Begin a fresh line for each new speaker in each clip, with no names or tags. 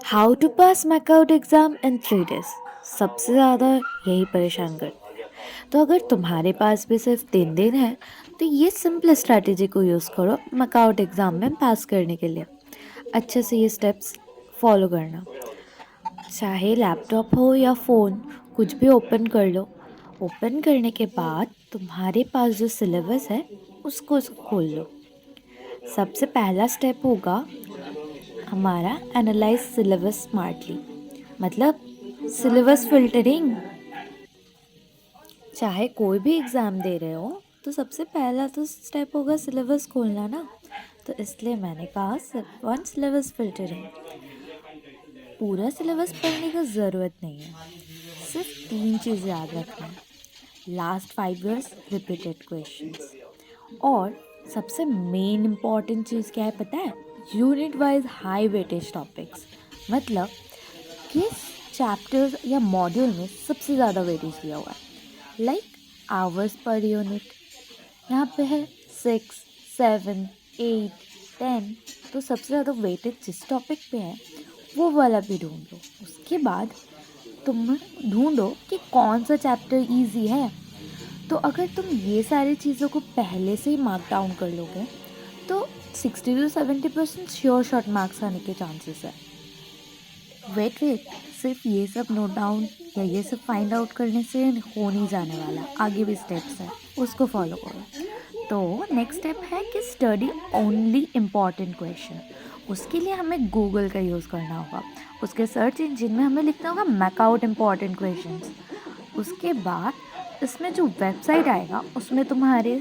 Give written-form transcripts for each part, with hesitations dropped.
How to pass मैकआउट exam in 3 days। सबसे ज़्यादा यही परेशान करता है। तो अगर तुम्हारे पास भी सिर्फ 3 दिन है तो ये सिंपल स्ट्रैटेजी को यूज़ करो मैकआउट एग्ज़ाम में पास करने के लिए। अच्छे से ये स्टेप्स फॉलो करना। चाहे लैपटॉप हो या फ़ोन, कुछ भी ओपन कर लो। ओपन करने के बाद तुम्हारे पास जो सिलेबस है उसको खोल लो। सबसे पहला स्टेप होगा हमारा एनालाइज सिलेबस स्मार्टली, मतलब सिलेबस फिल्टरिंग। चाहे कोई भी एग्ज़ाम दे रहे हो तो सबसे पहला तो स्टेप होगा सिलेबस खोलना ना। तो इसलिए मैंने कहा स्टेप 1 सिलेबस फिल्टरिंग। पूरा सिलेबस पढ़ने की ज़रूरत नहीं है, सिर्फ 3 चीज़ याद रखना है। लास्ट 5 years रिपीटेड क्वेश्चंस, और सबसे मेन इम्पॉर्टेंट चीज़ क्या है पता है? Unit wise high weightage topics, मतलब किस चैप्टर या मॉड्यूल में सबसे ज़्यादा वेटेज दिया हुआ है। लाइक आवर्स पर यूनिट यहाँ पे है 6, 7, 8, 10। तो सबसे ज़्यादा वेटेज जिस टॉपिक पे है वो वाला भी ढूंढ लो। उसके बाद तुम ढूंढो कि कौन सा चैप्टर इजी है। तो अगर तुम ये सारी चीज़ों को पहले से ही मार्क डाउन कर लोगे तो 60 to 70% श्योर शॉर्ट मार्क्स आने के चांसेस है। वेट सिर्फ ये सब नोट डाउन या ये सब फाइंड आउट करने से हो नहीं जाने वाला, आगे भी स्टेप्स हैं, उसको फॉलो करो। तो नेक्स्ट स्टेप है कि स्टडी ओनली इम्पॉर्टेंट क्वेश्चन। उसके लिए हमें गूगल का यूज़ करना होगा। उसके सर्च इंजिन में हमें लिखना होगा मैकआउट इम्पॉर्टेंट क्वेश्चंस। उसके बाद इसमें जो वेबसाइट आएगा उसमें तुम्हारे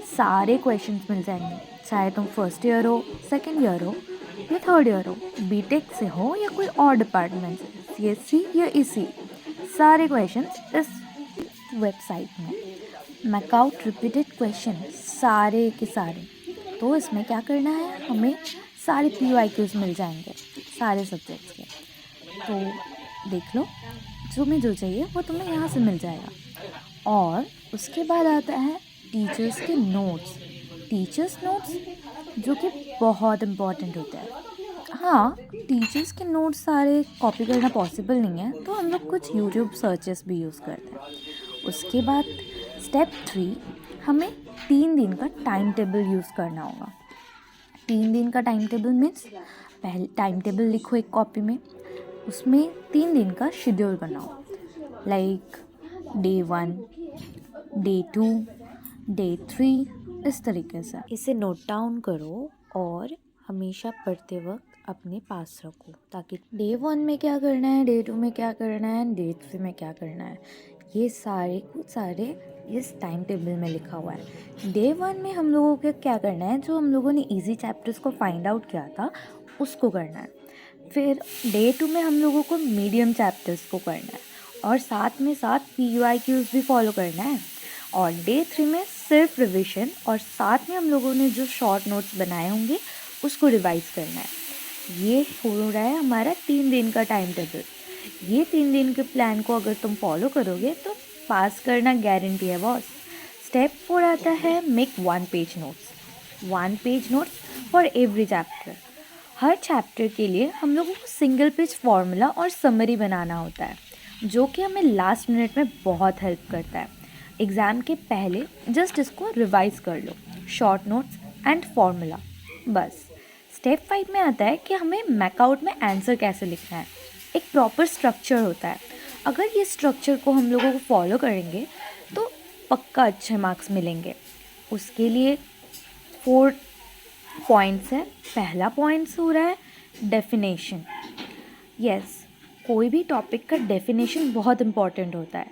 सारे क्वेश्चंस मिल जाएंगे, चाहे तुम फर्स्ट ईयर हो, सेकेंड ईयर हो या थर्ड ईयर हो, बीटेक से हो या कोई और डिपार्टमेंट से, सीएससी या इसी, सारे क्वेश्चंस इस वेबसाइट में। मैकआउट रिपीटेड क्वेश्चन सारे के सारे। तो इसमें क्या करना है, हमें सारे PYQs मिल जाएंगे सारे सब्जेक्ट्स के। तो देख लो, तुम्हें जो चाहिए वो तुम्हें यहाँ से मिल जाएगा। और उसके बाद आता है टीचर्स के नोट्स। टीचर्स नोट्स जो कि बहुत इम्पॉर्टेंट होता है। हाँ, टीचर्स के नोट्स सारे कॉपी करना पॉसिबल नहीं है, तो हम लोग कुछ यूट्यूब सर्चेस भी यूज़ करते हैं। उसके बाद स्टेप 3, हमें 3 दिन का टाइम टेबल यूज़ करना होगा। 3 दिन का टाइम टेबल मीन्स पहले टाइम टेबल लिखो एक कॉपी में, उसमें 3 दिन का शेड्यूल बनाओ। लाइक डे 1, डे 2, डे 3, इस तरीके से इसे नोट डाउन करो और हमेशा पढ़ते वक्त अपने पास रखो, ताकि डे 1 में क्या करना है, डे 2 में क्या करना है, डे 3 में क्या करना है, ये सारे इस टाइम टेबल में लिखा हुआ है। डे 1 में हम लोगों को क्या करना है, जो हम लोगों ने इजी चैप्टर्स को फाइंड आउट किया था उसको करना है। फिर डे 2 में हम लोगों को मीडियम चैप्टर्स को करना है और साथ में साथ PYQs भी फॉलो करना है। और डे 3 में सिर्फ रिविजन और साथ में हम लोगों ने जो शॉर्ट नोट्स बनाए होंगे उसको रिवाइज करना है। ये हो रहा है हमारा 3 दिन का टाइम टेबल। ये 3 दिन के प्लान को अगर तुम फॉलो करोगे तो पास करना गारंटी है बॉस। स्टेप 4 आता है make 1 page notes. 1 page notes for every chapter. Her chapter के लिए हम लोगों को सिंगल पेज फॉर्मूला और समरी बनाना होता है, जो कि हमें लास्ट मिनट में बहुत हेल्प करता है। एग्ज़ाम के पहले जस्ट इसको रिवाइज कर लो, शॉर्ट नोट्स एंड फॉर्मूला, बस। स्टेप 5 में आता है कि हमें मैकआउट में आंसर कैसे लिखना है। एक प्रॉपर स्ट्रक्चर होता है। अगर ये स्ट्रक्चर को हम लोगों को फॉलो करेंगे तो पक्का अच्छे मार्क्स मिलेंगे। उसके लिए 4 पॉइंट्स है। पहला पॉइंट्स हो रहा है डेफिनेशन। यस, कोई भी टॉपिक का डेफिनेशन बहुत इम्पॉर्टेंट होता है,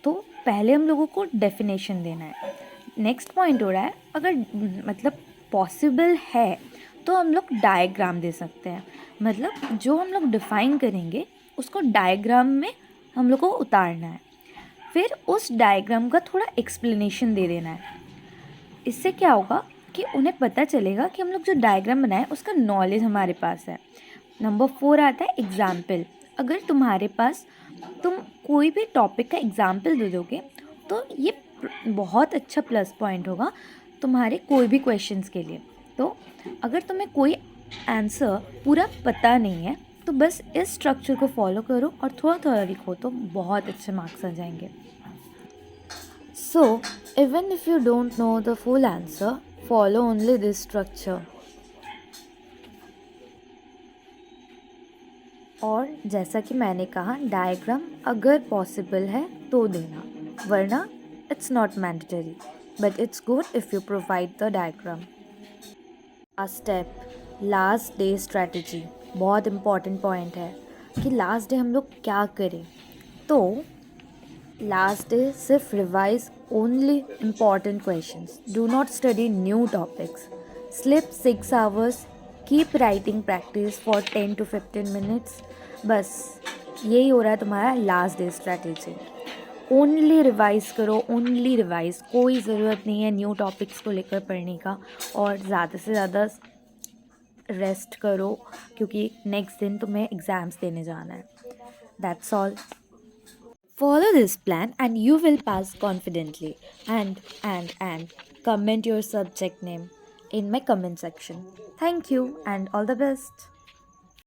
तो पहले हम लोगों को डेफिनेशन देना है। नेक्स्ट पॉइंट हो रहा है, अगर मतलब पॉसिबल है तो हम लोग डायग्राम दे सकते हैं, मतलब जो हम लोग डिफ़ाइन करेंगे उसको डायग्राम में हम लोग को उतारना है। फिर उस डायग्राम का थोड़ा एक्सप्लेनेशन दे देना है। इससे क्या होगा कि उन्हें पता चलेगा कि हम लोग जो डायग्राम बनाए उसका नॉलेज हमारे पास है। नंबर 4 आता है एग्ज़ाम्पल। अगर तुम्हारे पास तुम कोई भी टॉपिक का एग्ज़ाम्पल दे दोगे तो ये बहुत अच्छा प्लस पॉइंट होगा तुम्हारे कोई भी क्वेश्चंस के लिए। तो अगर तुम्हें कोई आंसर पूरा पता नहीं है तो बस इस स्ट्रक्चर को फॉलो करो और थोड़ा थोड़ा लिखो तो बहुत अच्छे मार्क्स आ जाएंगे. So, even if you don't know the full answer, follow only this structure. और जैसा कि मैंने कहा, डायग्राम अगर पॉसिबल है तो देना, वरना it's not mandatory, but it's good if you provide the diagram. Last step, last day strategy. बहुत इम्पॉर्टेंट पॉइंट है कि लास्ट डे हम लोग क्या करें. तो लास्ट डे सिर्फ revise only important questions. Do not study new topics. Slip 6 hours. Keep writing practice for 10 to 15 minutes. बस यही हो रहा है तुम्हारा last day strategy. Only revise करो, ओनली रिवाइज. कोई ज़रूरत नहीं है न्यू टॉपिक्स को लेकर पढ़ने का. और ज़्यादा से ज़्यादा रेस्ट करो क्योंकि नेक्स्ट दिन तुम्हें एग्ज़ाम्स देने जाना है. That's all. Follow this plan and you will pass confidently. And comment your subject name in my comment section. Thank you and all the best.